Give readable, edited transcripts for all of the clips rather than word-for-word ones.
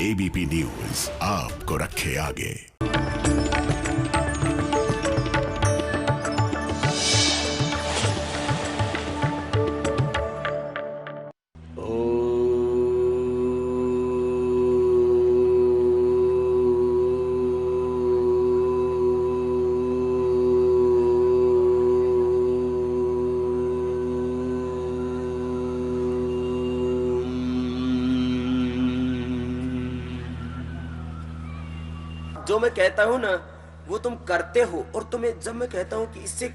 ABP news आपको रखे आगे। जो मैं कहता हूं ना वो तुम करते हो, और तुम्हें जब मैं कहता हूं कि इससे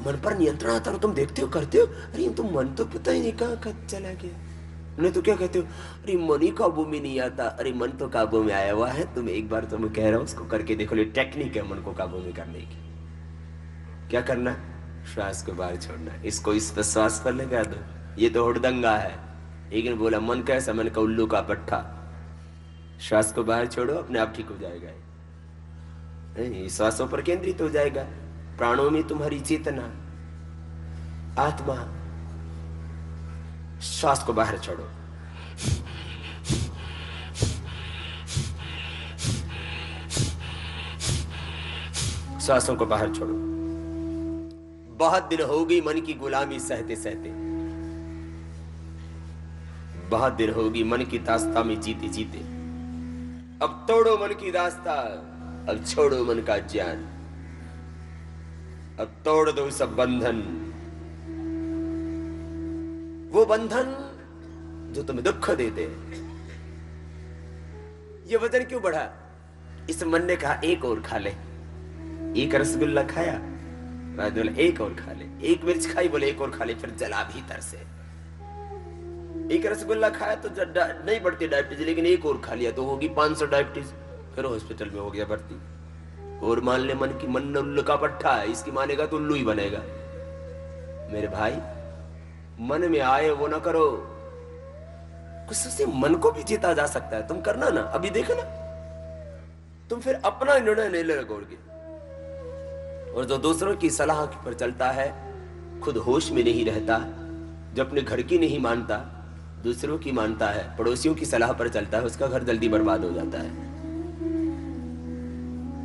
मन पर नियंत्रण आता है तुम देखते हो, करते हो। अरे तुम मन तो पता ही नहीं कहाँ चला गया। नहीं तो क्या कहते हो, अरे मन ही काबू में नहीं आता। अरे मन तो काबू में आया हुआ है, तुम एक बार तो मैं कह रहा हूं उसको करके देखो। ये टेक्निक है मन को काबू में करने की। क्या करना, श्वास को बाहर छोड़ना। इसको इस पर श्वास पर लगा दो, ये तो हुड़दंगा है। एक ने बोला मन कैसा, मन का उल्लू का पट्टा। श्वास को बाहर छोड़ो, अपने आप ठीक हो जाएगा। श्वासों पर केंद्रित हो जाएगा। प्राणों में तुम्हारी चेतना, आत्मा। श्वास को बाहर छोड़ो। श्वासों को बाहर छोड़ो। बहुत दिन हो गई मन की गुलामी सहते सहते, बहुत दिन होगी मन की दास्तां में जीते जीते। अब तोड़ो मन की दास्तां, अब छोड़ो मन का ज्ञान। अब तोड़ दो सब बंधन, वो बंधन जो तुम्हें दुख देते हैं। ये वजन क्यों बढ़ा, इस मन ने कहा एक और खा ले। एक रसगुल्ला खाया, बोले एक और खा ले। एक मिर्च खाई, बोले एक और खा ले। फिर जला भीतर से। एक रसगुल्ला खाया तो नहीं बढ़ती डायबिटीज, लेकिन एक और खा लिया तो होगी 500 डायबिटीज। फिर हॉस्पिटल में हो गया भर्ती। और मान ले मन की, मन उल्लू का पट्टा है, इसकी मानेगा तो उल्लू ही बनेगा। मेरे भाई, मन में आए वो ना करो। कुछ से मन को भी जीता जा सकता है, तुम करना ना। अभी देखो ना, तुम फिर अपना निर्णय ले लगोगे। और जो दूसरों की सलाह पर चलता है, खुद होश में नहीं रहता, जो अपने घर की नहीं मानता, दूसरों की मानता है, पड़ोसियों की सलाह पर चलता है, उसका घर जल्दी बर्बाद हो जाता है।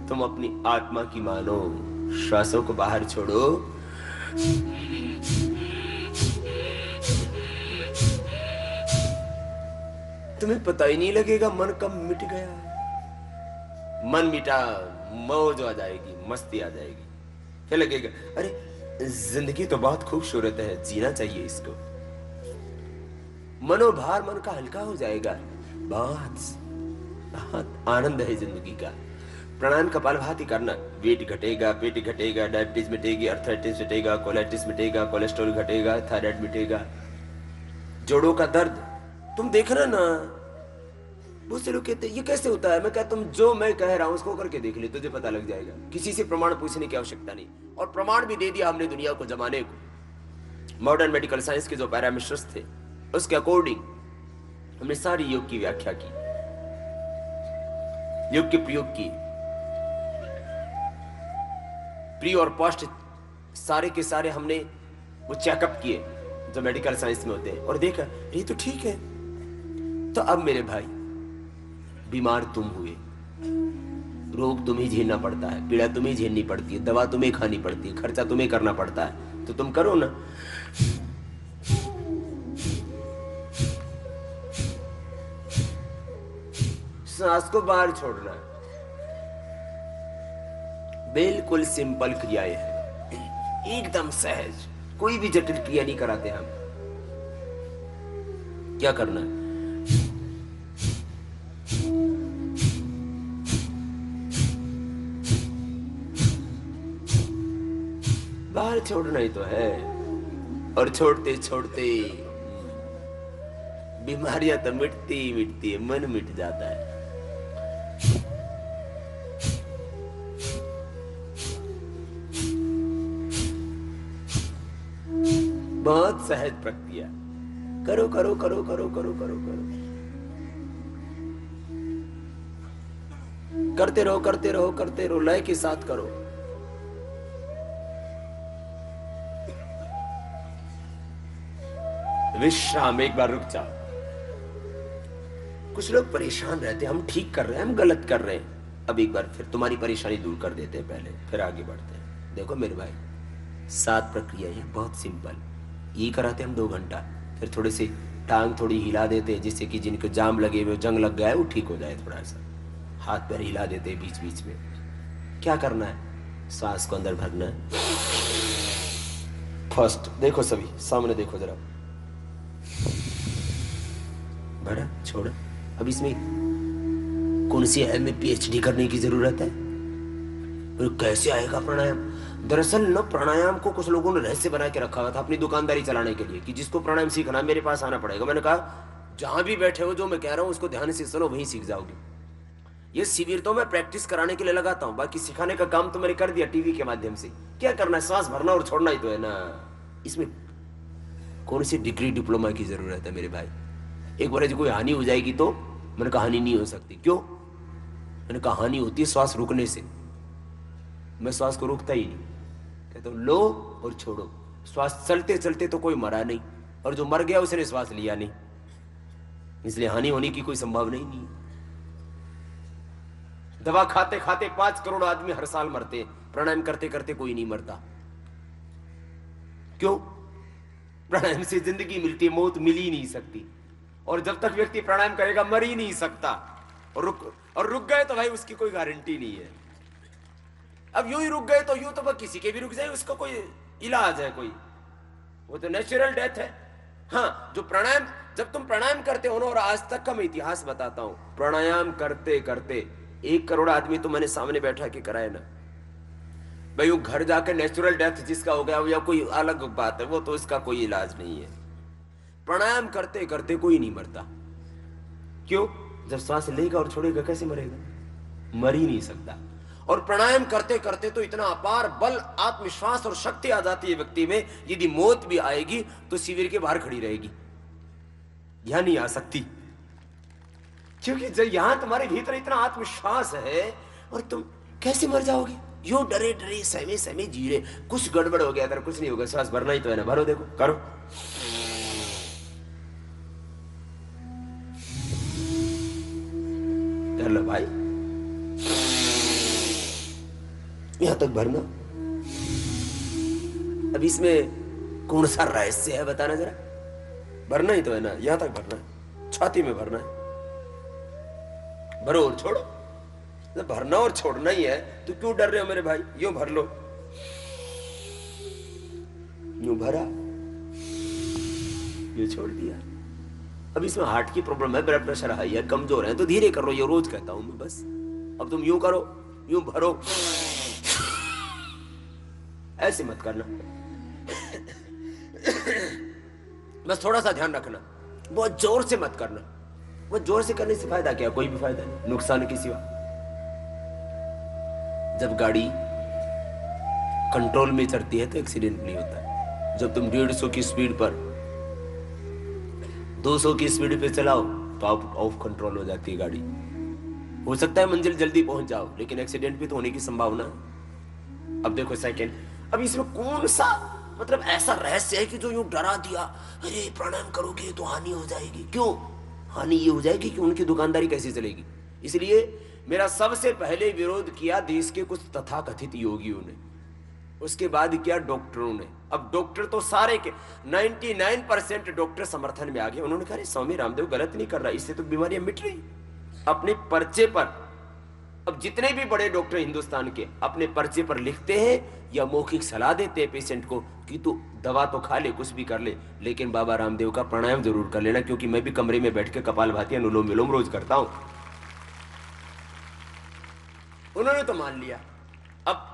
तुम अपनी आत्मा की मानो। श्वासों को बाहर छोड़ो। तुम्हें पता ही नहीं लगेगा मन कब मिट गया। मन मिटा, मौज आ जाएगी, मस्ती आ जाएगी। क्या लगेगा, अरे जिंदगी तो बहुत खूबसूरत है, जीना चाहिए इसको। मनोभार मन का हल्का हो जाएगा। बहुत बहुत आनंद है जिंदगी का। प्राणायाम कपालभाति करना, वेट घटेगा, पेट घटेगा, डायबिटीज मिटेगी, अर्थराइटिस मिटेगा, कोलाइटिस मिटेगा, कोलेस्ट्रॉल घटेगा, थायराइड मिटेगा, जोड़ों का दर्द। तुम देखना ना, बहुत से लोग कहते हैं ये कैसे होता है। मैं कहता तुम जो मैं कह रहा हूं उसको करके देख ले, तुझे पता लग जाएगा। किसी से प्रमाण पूछने की आवश्यकता नहीं। और प्रमाण भी दे दिया हमने दुनिया को, जमाने को। मॉडर्न मेडिकल साइंस के जो पैरामीटर्स थे, उसके अकॉर्डिंग हमने सारी योग की व्याख्या की, योग के प्रयोग की। प्री और पोस्ट सारे के सारे हमने वो चेकअप किए जो मेडिकल साइंस में होते हैं, और देखा ये तो ठीक है। तो अब मेरे भाई, बीमार तुम हुए, रोग तुम्हें झेलना पड़ता है, पीड़ा तुम्हें झेलनी पड़ती है, दवा तुम्हें खानी पड़ती है, खर्चा तुम्हें करना पड़ता है, तो तुम करो ना। सांस को बाहर छोड़ना, बिल्कुल सिंपल क्रियाएं हैं, एकदम सहज। कोई भी जटिल क्रिया नहीं कराते हम। क्या करना है, बाहर छोड़ना ही तो है। और छोड़ते छोड़ते बीमारियां तो मिटती ही मिटती है, मन मिट जाता है। बहुत सहज प्रक्रिया। करो करो करो करो करो करो करो, करते रहो करते रहो करते रहो, लय के साथ करो। विश्राम, एक बार रुक जाओ। कुछ लोग परेशान रहते हैं, हम ठीक कर रहे हैं, हम गलत कर रहे हैं। अब एक बार फिर तुम्हारी परेशानी दूर कर देते हैं पहले, फिर आगे बढ़ते हैं। देखो मेरे भाई, 7 प्रक्रिया है, बहुत सिंपल। ये कराते हम 2 घंटा, फिर थोड़े से टांग थोड़ी हिला देते हैं, जिससे कि जिनको जाम लगे हुए, जंग लग गया है, वो ठीक हो जाए। थोड़ा सा हाथ पैर हिला देते हैं बीच बीच में। क्या करना है? सांस को अंदर भरना है। फर्स्ट देखो, सभी सामने देखो जरा, भरा, छोड़ा। अब इसमें कौन सी एमए पीएचडी करने की जरूरत है? फिर कैसे आएगा प्राणायाम? दरअसल न, प्राणायाम को कुछ लोगों ने रहस्य बना के रखा हुआ था अपनी दुकानदारी चलाने के लिए, कि जिसको प्राणायाम सीखना है मेरे पास आना पड़ेगा। मैंने कहा जहां भी बैठे हो, जो मैं कह रहा हूं उसको ध्यान से सुनो, वहीं सीख जाओगे। ये शिविर तो मैं प्रैक्टिस कराने के लिए लगाता हूं, बाकी सिखाने का काम तो मैंने कर दिया टीवी के माध्यम से। क्या करना है? सांस भरना और छोड़ना ही तो है ना। इसमें कौन सी डिग्री डिप्लोमा की जरूरत है मेरे भाई? एक बार यदि कोई हानि हो जाएगी तो, मैंने कहा हानि नहीं हो सकती। क्यों? मैंने कहा हानि होती है श्वास रुकने से। मैं श्वास को रोकता ही नहीं, कहता हूं लो और छोड़ो। श्वास चलते चलते तो कोई मरा नहीं, और जो मर गया उसने श्वास लिया नहीं, इसलिए हानि होने की कोई संभावना ही नहीं। दवा खाते खाते 5 करोड़ आदमी हर साल मरते हैं, प्राणायाम करते करते कोई नहीं मरता। क्यों? प्राणायाम से जिंदगी मिलती है, मौत मिल ही नहीं सकती। और जब तक व्यक्ति प्राणायाम करेगा मर ही नहीं सकता। और रुक गए तो भाई उसकी कोई गारंटी नहीं है। अब यूं ही रुक गए तो यूं तो वह किसी के भी रुक जाए, उसका कोई इलाज है कोई? वो तो नेचुरल डेथ है। हाँ, जो प्राणायाम, जब तुम प्राणायाम करते हो ना, और आज तक का मैं इतिहास बताता हूं, प्राणायाम करते करते 1 करोड़ आदमी तो मैंने सामने बैठा के कराए ना भाई। वो घर जाकर नेचुरल डेथ जिसका हो गया या कोई अलग बात है, वो तो इसका कोई इलाज नहीं है। प्राणायाम करते करते कोई नहीं मरता। क्यों? जब सांस लेगा और छोड़ेगा कैसे मरेगा? मर ही नहीं सकता। और प्राणायाम करते करते तो इतना अपार बल, आत्मविश्वास और शक्ति आ जाती है व्यक्ति में, यदि मौत भी आएगी तो शिविर के बाहर खड़ी रहेगी, यहां नहीं आ सकती। क्योंकि जब यहां तुम्हारे भीतर इतना आत्मविश्वास है, और तुम कैसे मर जाओगे? यो डरे डरे सहमे सहमे जी रहे, कुछ गड़बड़ हो गया तेरा, कुछ नहीं होगा, श्वास भरना ही तो है ना, भरो, देखो, करो। कर लो भाई, यहां तक भरना। अब इसमें कौन सा रहस्य है बताना जरा? भरना ही तो है ना, यहां तक भरना है, छाती में भरना है, भरो और छोड़ो। जब भरना और छोड़ना ही है तो क्यों डर रहे हो मेरे भाई? यूं भर लो, यूं भरा, यूं छोड़ दिया। अब इसमें हार्ट की प्रॉब्लम है, ब्लड प्रेशर हाई है, कमजोर है, तो धीरे करो, ये रोज कहता हूं मैं बस। अब तुम यूं करो, यूं भरो, ऐसे मत करना। बस थोड़ा सा ध्यान रखना, बहुत जोर से मत करना। वो जोर से करने से फायदा क्या? कोई भी फायदा नहीं, नुकसान के सिवा। जब गाड़ी कंट्रोल में चलती है तो एक्सीडेंट नहीं होता। जब तुम 150 की स्पीड पर 200 की स्पीड पे चलाओ तो आप ऑफ कंट्रोल हो जाती है गाड़ी। हो सकता है मंजिल जल्दी पहुंच जाओ, लेकिन एक्सीडेंट भी तो होने की संभावना है। अब देखो सेकंड, अब इसमें कौन सा मतलब ऐसा रहस्य है कि जो यूं डरा दिया, अरे प्राणायाम करोगे तो हानि हो जाएगी? क्यों हानि? ये हो जाएगी कि उनकी दुकानदारी कैसे चलेगी। इसलिए मेरा सबसे पहले विरोध किया देश के कुछ तथाकथित योगियों ने, उसके बाद किया डॉक्टरों ने। अब डॉक्टर तो सारे के 99% डॉक्टर समर्थन में आ गए। उन्होंने कहा स्वामी रामदेव गलत नहीं कर रहा, इससे तो बीमारियां मिट रही अपने पर्चे पर। अब जितने भी बड़े डॉक्टर हिंदुस्तान के अपने पर्चे पर लिखते हैं या मौखिक सलाह देते हैं पेशेंट को कि तू दवा तो खा ले, कुछ भी कर ले, लेकिन बाबा रामदेव का प्राणायाम जरूर कर लेना, क्योंकि मैं भी कमरे में बैठ के कपालभाति अनुलोम विलोम रोज करता हूं। उन्होंने तो मान लिया। अब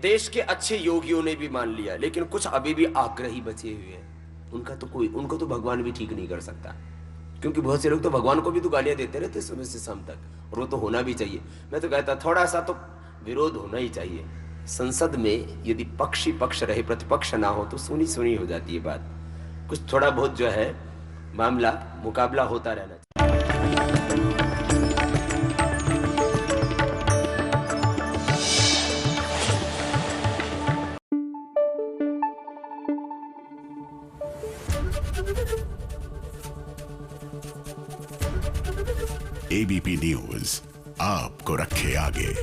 देश के अच्छे योगियों ने भी मान लिया, लेकिन कुछ अभी भी आग्रही बचे हुए हैं। उनको तो भगवान भी ठीक नहीं कर सकता, क्योंकि बहुत से लोग तो भगवान को भी तो गालियां देते रहते सुबह से शाम तक, और वो तो होना भी चाहिए। मैं तो कहता थोड़ा सा तो विरोध होना ही चाहिए। संसद में यदि पक्ष ही पक्ष रहे, प्रतिपक्ष ना हो, तो सुनी सुनी हो जाती है बात। कुछ थोड़ा बहुत जो है मामला मुकाबला होता रहना चाहिए। एबीपी न्यूज आपको रखे आगे।